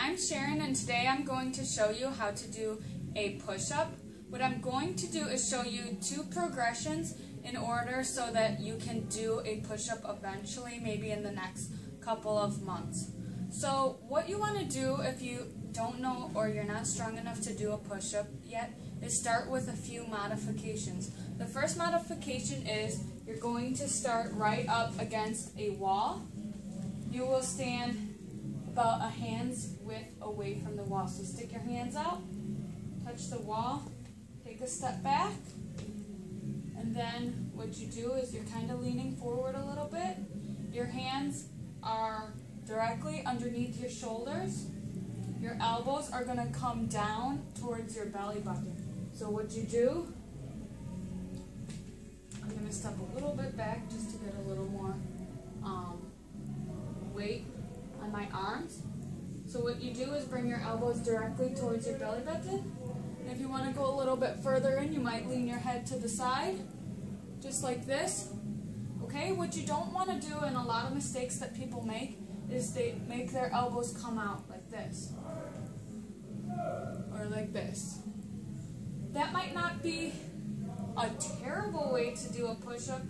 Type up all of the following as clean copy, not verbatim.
I'm Sharon, and today I'm going to show you how to do a push-up. What I'm going to do is show you 2 progressions in order so that you can do a push-up eventually, maybe in the next couple of months. So what you want to do if you don't know or you're not strong enough to do a push-up yet is start with a few modifications. The first modification is you're going to start right up against a wall. You will stand about a hand's width away from the wall. So stick your hands out, touch the wall, take a step back, and then what you do is you're kind of leaning forward a little bit. Your hands are directly underneath your shoulders. Your elbows are going to come down towards your belly button. So what you do, I'm going to step a little bit back just to get a little more weight on my arms. So what you do is bring your elbows directly towards your belly button. And if you want to go a little bit further in, you might lean your head to the side, just like this. Okay, what you don't want to do, and a lot of mistakes that people make, is they make their elbows come out like this, or like this. That might not be a terrible way to do a push-up,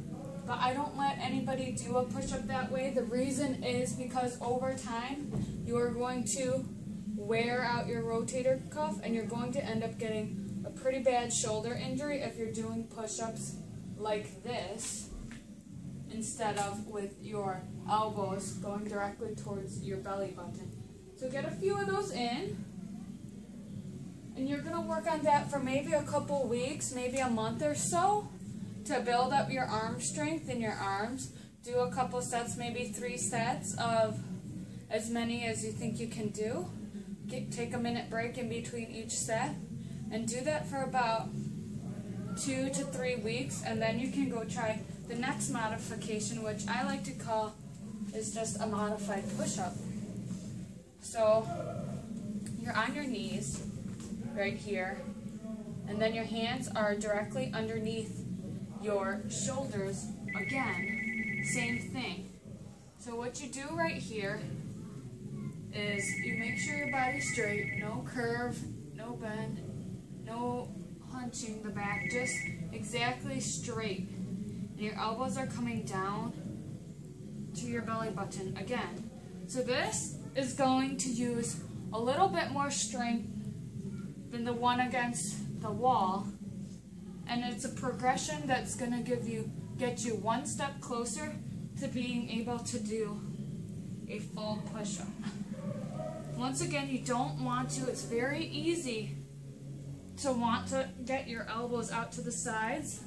but I don't let anybody do a push-up that way. The reason is because over time, you are going to wear out your rotator cuff, and you're going to end up getting a pretty bad shoulder injury if you're doing push-ups like this, instead of with your elbows going directly towards your belly button. So get a few of those in, and you're going to work on that for maybe a couple weeks, maybe a month or so, to build up your arm strength in your arms. Do a couple sets, maybe 3 sets of as many as you think you can do. Take a minute break in between each set, and do that for about 2 to 3 weeks, and then you can go try the next modification, which I like to call is just a modified push-up. So you're on your knees right here, and then your hands are directly underneath your shoulders. Again, same thing. So what you do right here is you make sure your body's straight, no curve, no bend, no hunching the back, just exactly straight. And your elbows are coming down to your belly button again. So this is going to use a little bit more strength than the one against the wall, and it's a progression that's going to get you one step closer to being able to do a full push-up. Once again, you don't want to, it's very easy to want to get your elbows out to the sides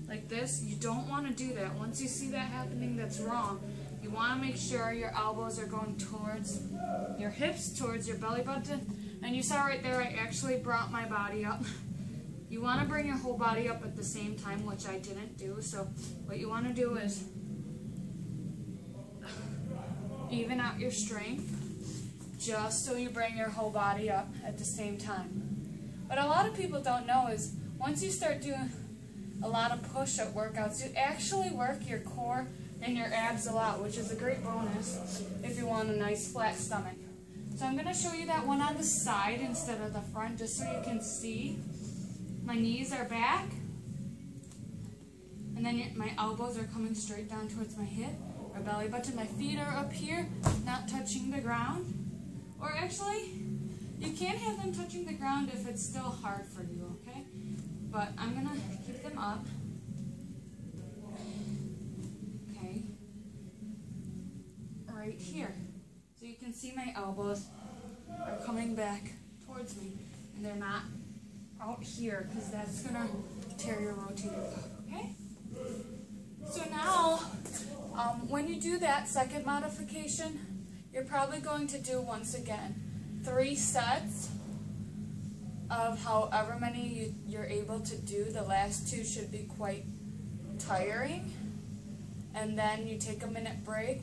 like this. You don't want to do that. Once you see that happening, that's wrong. You want to make sure your elbows are going towards your hips, towards your belly button. And you saw right there, I actually brought my body up. You want to bring your whole body up at the same time, which I didn't do. So what you want to do is even out your strength, just so you bring your whole body up at the same time. But a lot of people don't know is once you start doing a lot of push-up workouts, you actually work your core and your abs a lot, which is a great bonus if you want a nice flat stomach. So I'm going to show you that one on the side instead of the front, just so you can see. My knees are back, and then my elbows are coming straight down towards my hip or belly button. My feet are up here, not touching the ground. Or actually, you can have them touching the ground if it's still hard for you, okay? But I'm going to keep them up. Okay. Right here. So you can see my elbows are coming back towards me, and they're not out here, because that's going to tear your rotator cuff, okay? So now, when you do that second modification, you're probably going to do, once again, 3 sets of however many you're able to do. The last 2 should be quite tiring. And then you take a minute break,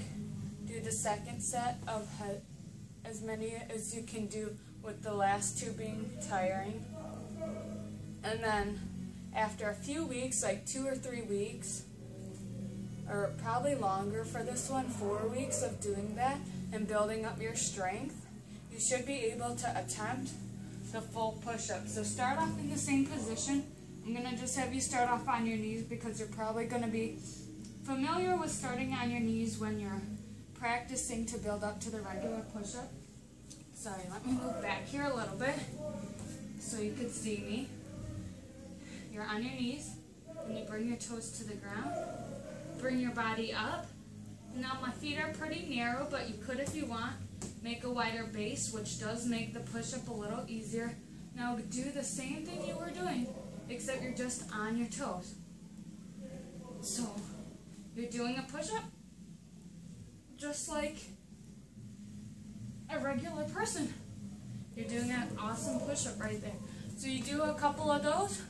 do the second set of as many as you can do with the last 2 being tiring. And then after a few weeks, like 2 or 3 weeks, or probably longer for this one, 4 weeks of doing that and building up your strength, you should be able to attempt the full push-up. So start off in the same position. I'm going to just have you start off on your knees because you're probably going to be familiar with starting on your knees when you're practicing to build up to the regular push-up. Sorry, let me move back here a little bit so you can see me. You're on your knees, and you bring your toes to the ground. Bring your body up. Now my feet are pretty narrow, but you could, if you want, make a wider base, which does make the push-up a little easier. Now do the same thing you were doing, except you're just on your toes. So you're doing a push-up just like a regular person. You're doing that awesome push-up right there. So you do a couple of those,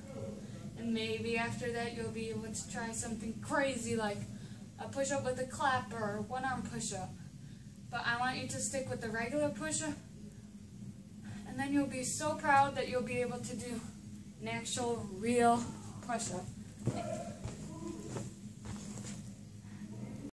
and maybe after that you'll be able to try something crazy like a push-up with a clap or a one-arm push-up. But I want you to stick with the regular push-up, and then you'll be so proud that you'll be able to do an actual real push-up.